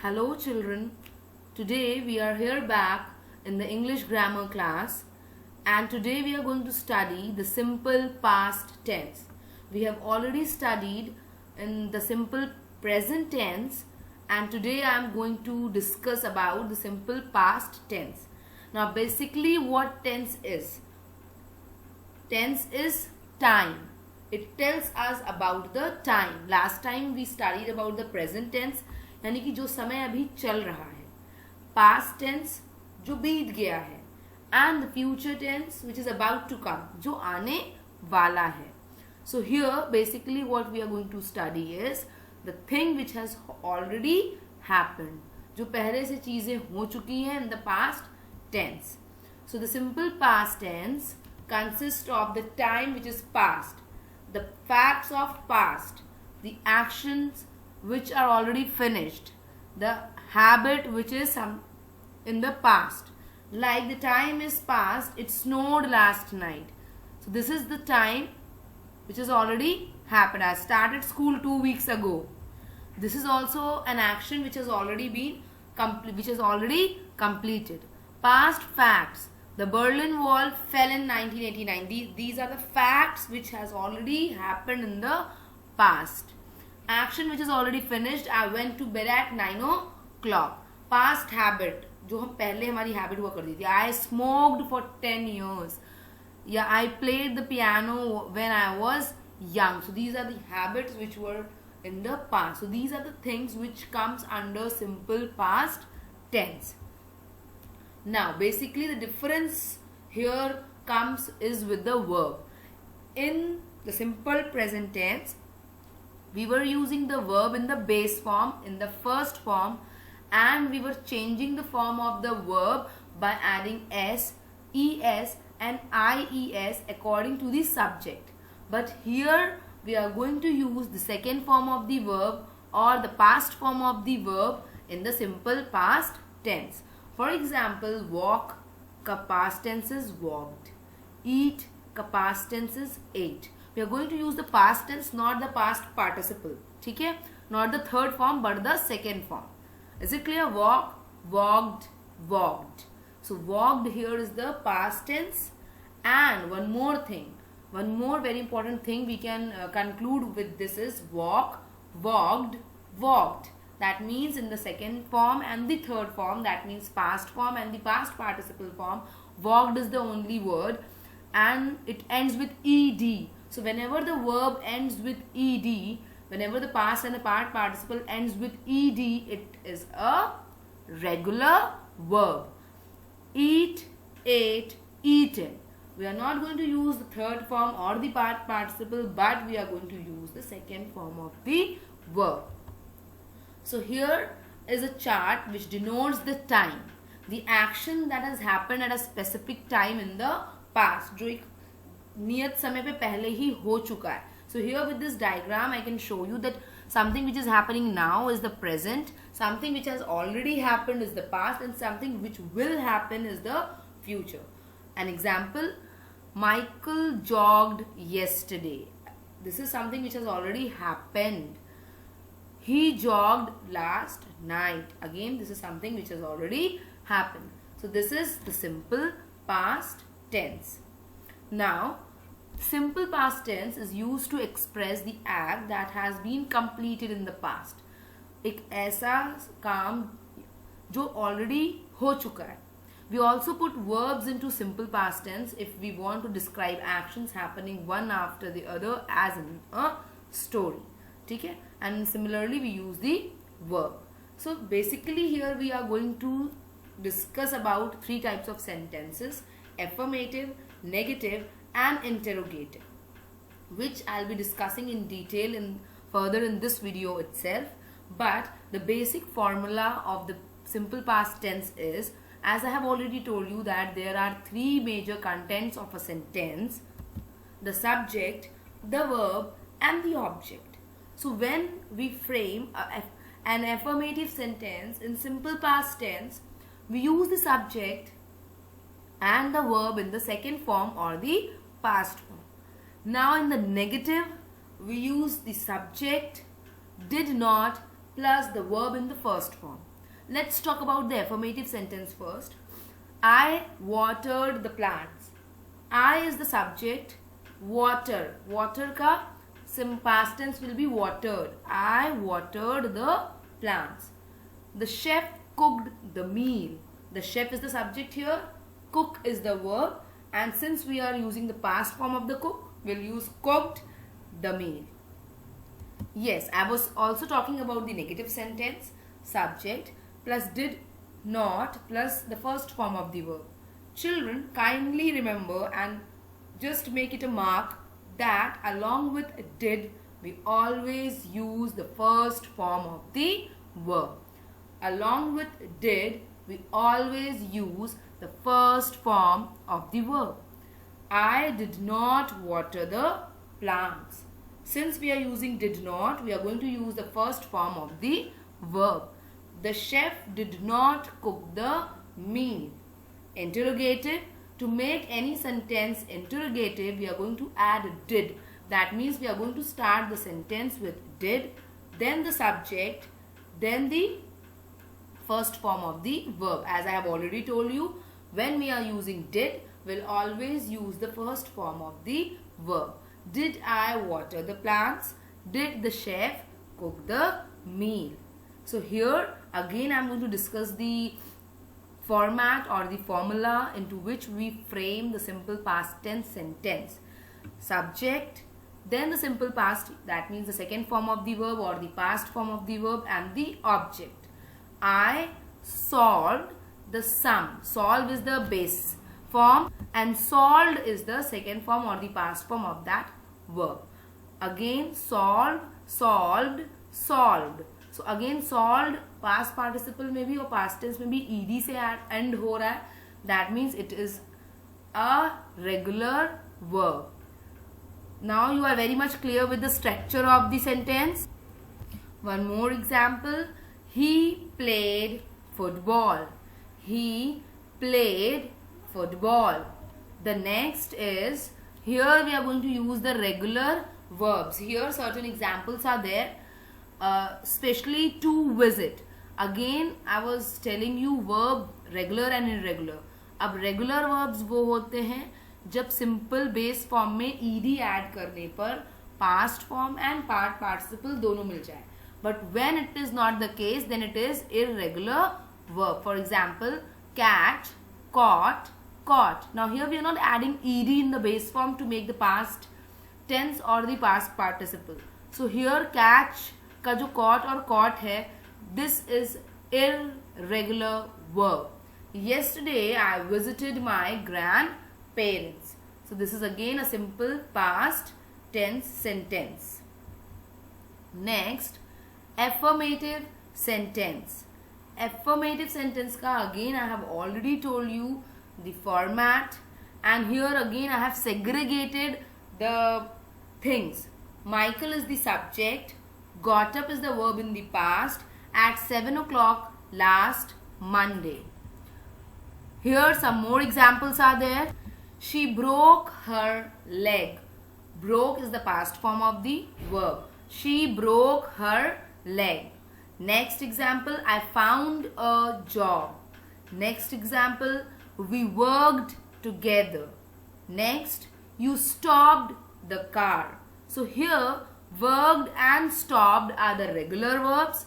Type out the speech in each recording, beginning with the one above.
Hello children, today we are here back in the English grammar class and today we are going to study the simple past tense. We have already studied in the simple present tense and today I am going to discuss about the simple past tense. Now basically what tense is? Tense is time. It tells us about the time. Last time we studied about the present tense यानी कि जो समय अभी चल रहा है, past tense जो बीत गया है, and the future tense which is about to come जो आने वाला है. So here basically what we are going to study is the thing which has already happened, जो पहले से चीजें हो चुकी हैं in the past tense. So the simple past tense consist of the time which is past, the facts of past, the actions which are already finished, the habit which is in the past. Like the time is past, it snowed last night. So this is the time which has already happened. I started school 2 weeks ago. This is also an action which has already been completed. Past facts. The Berlin Wall fell in 1989. These are the facts which has already happened in the past. Action which is already finished. I went to bed at 9 o'clock. Past habit, जो हम पहले हमारी habit हुआ करती थी. I smoked for 10 years. Yeah, I played the piano when I was young. So these are the habits which were in the past. So these are the things which comes under simple past tense. Now basically the difference here comes is with the verb. In the simple present tense, we were using the verb in the base form, in the first form, and we were changing the form of the verb by adding s, es and ies according to the subject. But here we are going to use the second form of the verb or the past form of the verb in the simple past tense. For example, walk ka past tense is walked, eat ka past tense is ate. We are going to use the past tense, not the past participle. ठीक है? Not the third form, but the second form. Is it clear? Walk, walked, walked. So walked here is the past tense. And one more thing, one more very important thing we can conclude with this is walk, walked, walked. That means in the second form and the third form, that means past form and the past participle form, walked is the only word and it ends with ed. So whenever the verb ends with ed, whenever the past and the past participle ends with ed, it is a regular verb. Eat, ate, eaten. We are not going to use the third form or the past participle, but we are going to use the second form of the verb. So here is a chart which denotes the time, the action that has happened at a specific time in the past, जो एक नियत समय पे पहले ही हो चुका है. So here with this diagram I can show you that something which is happening now is the present, something which has already happened is the past, and something which will happen is the future. An example, Michael jogged yesterday. This is something which has already happened. He jogged last night. Again, this is something which has already happened. So this is the simple past tense. Now simple past tense is used to express the act that has been completed in the past. एक ऐसा काम जो already हो चुका है. We also put verbs into simple past tense if we want to describe actions happening one after the other as in a story. ठीक है? And similarly we use the verb. So basically here we are going to discuss about 3 types of sentences: affirmative, negative and interrogative, which I'll be discussing in detail further in this video itself. But the basic formula of the simple past tense is, as I have already told you, that there are 3 major contents of a sentence: the subject, the verb and the object. So when we frame an affirmative sentence in simple past tense, we use the subject and the verb in the second form or the past form. Now in the negative, we use the subject, did not, plus the verb in the first form. Let's talk about the affirmative sentence first. I watered the plants. I is the subject. Water. Water ka past tense will be watered. I watered the plants. The chef cooked the meal. The chef is the subject here. Cook is the verb. And since we are using the past form of the cook, we'll use cooked the meal. Yes, I was also talking about the negative sentence. Subject plus did not plus the first form of the verb. Children, kindly remember and just make it a mark that along with did, we always use the first form of the verb. Along with did, we always use the first form of the verb. I did not water the plants. Since we are using did not, we are going to use the first form of the verb. The chef did not cook the meal. Interrogative. To make any sentence interrogative, we are going to add did. That means we are going to start the sentence with did, then the subject, then the first form of the verb. As I have already told you, when we are using did, we'll always use the first form of the verb. Did I water the plants? Did the chef cook the meal? So here again I am going to discuss the format or the formula into which we frame the simple past tense sentence. Subject, then the simple past, that means the second form of the verb or the past form of the verb, and the object. I solved the sum. Solve is the base form and solved is the second form or the past form of that verb. Again solved, solved, solved. So again solved past participle में भी और past tense में भी ed से end हो रहा है. That means it is a regular verb. Now you are very much clear with the structure of the sentence. One more example. He played football. He played football. The next is, here we are going to use the regular verbs. Here certain examples are there. Especially to visit. Again I was telling you verb regular and irregular. अब regular verbs वो होते हैं जब simple base form में ed add करने पर past form and part participle दोनों मिल जाए. But when it is not the case, then it is irregular verb. For example, catch, caught, caught. Now here we are not adding ed in the base form to make the past tense or the past participle. So here catch का जो caught और caught है, this is irregular verb. Yesterday I visited my grandparents. So this is again a simple past tense sentence. Next, affirmative sentence. Affirmative sentence ka again I have already told you the format, and here again I have segregated the things. Michael is the subject. Got up is the verb in the past at 7 o'clock last Monday. Here some more examples are there. She broke her leg. Broke is the past form of the verb. She broke her leg. Next example, I found a job. Next example, we worked together. Next, you stopped the car. So here worked and stopped are the regular verbs.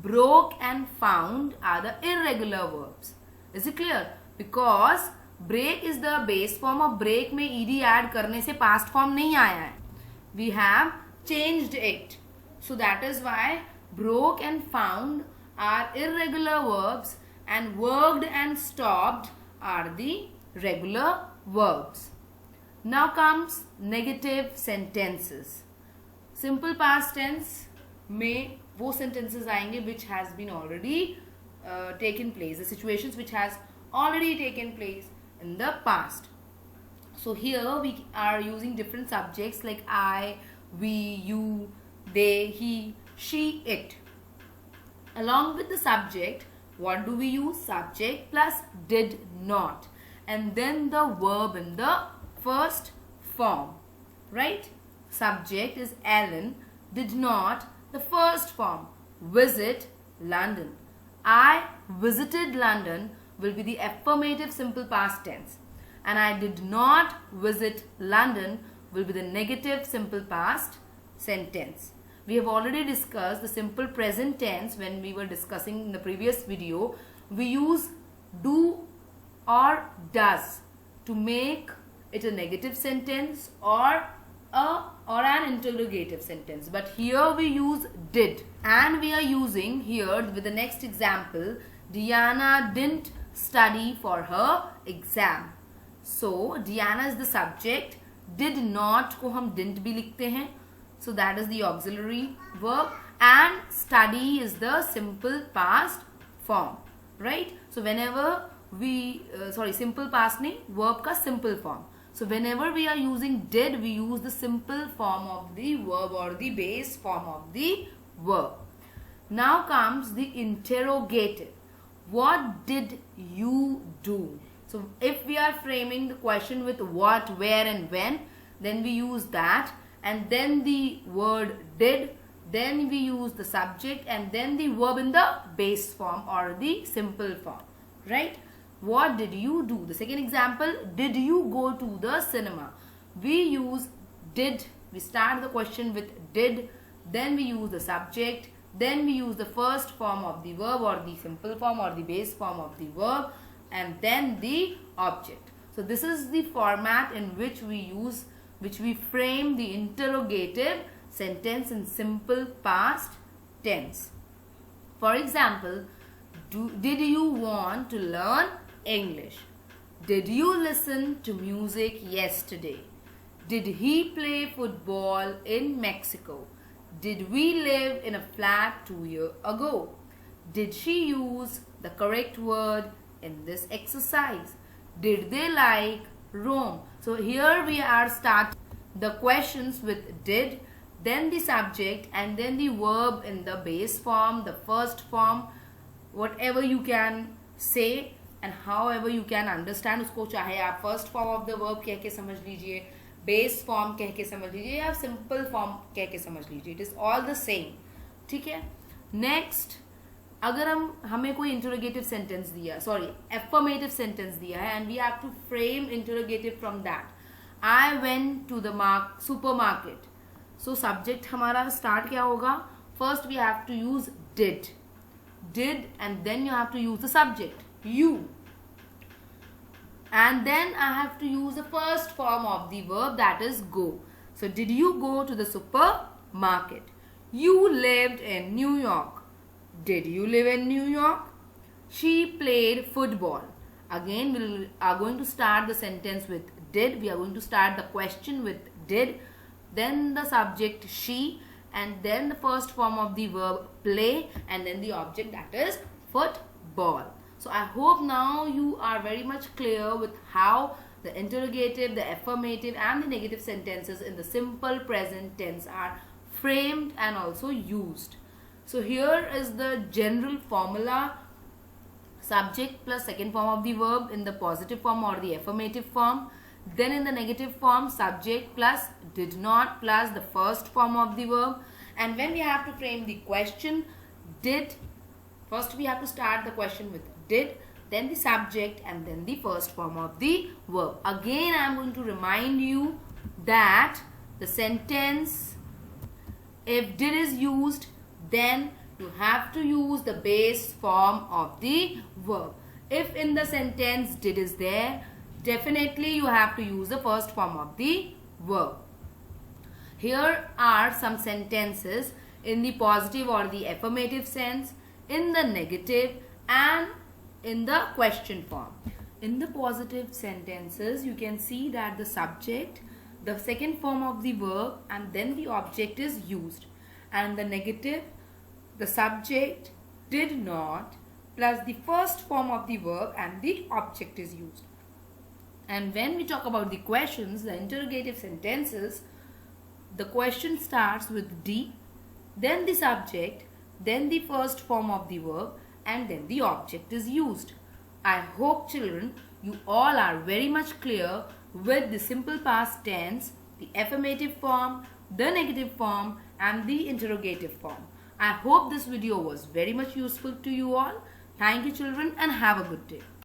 Broke and found are the irregular verbs. Is it clear? Because break is the base form of break में ed add करने से past form नहीं आया है. We have changed it. So that is why broke and found are irregular verbs and worked and stopped are the regular verbs. Now comes negative sentences. Simple past tense में वो sentences आएंगे which has been already taken place, the situations which has already taken place in the past. So here we are using different subjects like I, we, you, they, he, she, it. Along with the subject, what do we use? Subject plus did not, and then the verb in the first form, right? Subject is Alan, did not the first form, visit London. I visited London will be the affirmative simple past tense. And I did not visit London will be the negative simple past sentence. We have already discussed the simple present tense when we were discussing in the previous video. We use do or does to make it a negative sentence or an interrogative sentence. But here we use did. And we are using here with the next example, Diana didn't study for her exam. So Diana is the subject. Did not को हम didn't भी लिखते हैं. So that is the auxiliary verb, and study is the simple past form, right? So whenever we simple past नहीं, verb का simple form. So whenever we are using did, we use the simple form of the verb or the base form of the verb. Now comes the interrogative. What did you do? So if we are framing the question with what, where and when, then we use that, and then the word did, then we use the subject and then the verb in the base form or the simple form, right? What did you do? The second example, did you go to the cinema? We use did. We start the question with did, then we use the subject, then we use the first form of the verb or the simple form or the base form of the verb, and then the object. So this is the format in which we frame the interrogative sentence in simple past tense. For example, did you want to learn English? Did you listen to music yesterday? Did he play football in Mexico? Did we live in a flat 2 years ago? Did she use the correct word in this exercise? Did they like Rome? So here we are starting the questions with did, then the subject, and then the verb in the base form, the first form, whatever you can say and however you can understand. उसको चाहे आप first form of the verb कह के समझ लीजिए, base form कह के समझ लीजिए, या simple form कह के समझ लीजिए. It is all the same. ठीक है. Next, अगर हमें कोई interrogative sentence दिया, affirmative sentence दिया है, and we have to frame interrogative from that. I went to the supermarket. So subject हमारा start क्या होगा? First we have to use did, and then you have to use the subject, you, and then I have to use the first form of the verb, that is go. So did you go to the supermarket? You lived in New York. Did you live in New York? She played football. Again, we are going to start the sentence with did. We are going to start the question with did, then the subject she, and then the first form of the verb play, and then the object, that is football. So I hope now you are very much clear with how the interrogative, the affirmative and the negative sentences in the simple present tense are framed and also used. So here is the general formula: subject plus second form of the verb in the positive form or the affirmative form. Then in the negative form, subject plus did not plus the first form of the verb. And when we have to frame the question, did, first we have to start the question with did, then the subject, and then the first form of the verb. Again, I am going to remind you that the sentence, if did is used, then you have to use the base form of the verb. If in the sentence did is there, definitely you have to use the first form of the verb. Here are some sentences in the positive or the affirmative sense, in the negative, and in the question form. In the positive sentences, you can see that the subject, the second form of the verb, and then the object is used. And the negative, the subject did not plus the first form of the verb and the object is used. And when we talk about the questions, the interrogative sentences, the question starts with D, then the subject, then the first form of the verb, and then the object is used. I hope, children, you all are very much clear with the simple past tense, the affirmative form, the negative form, and the interrogative form. I hope this video was very much useful to you all. Thank you children and have a good day.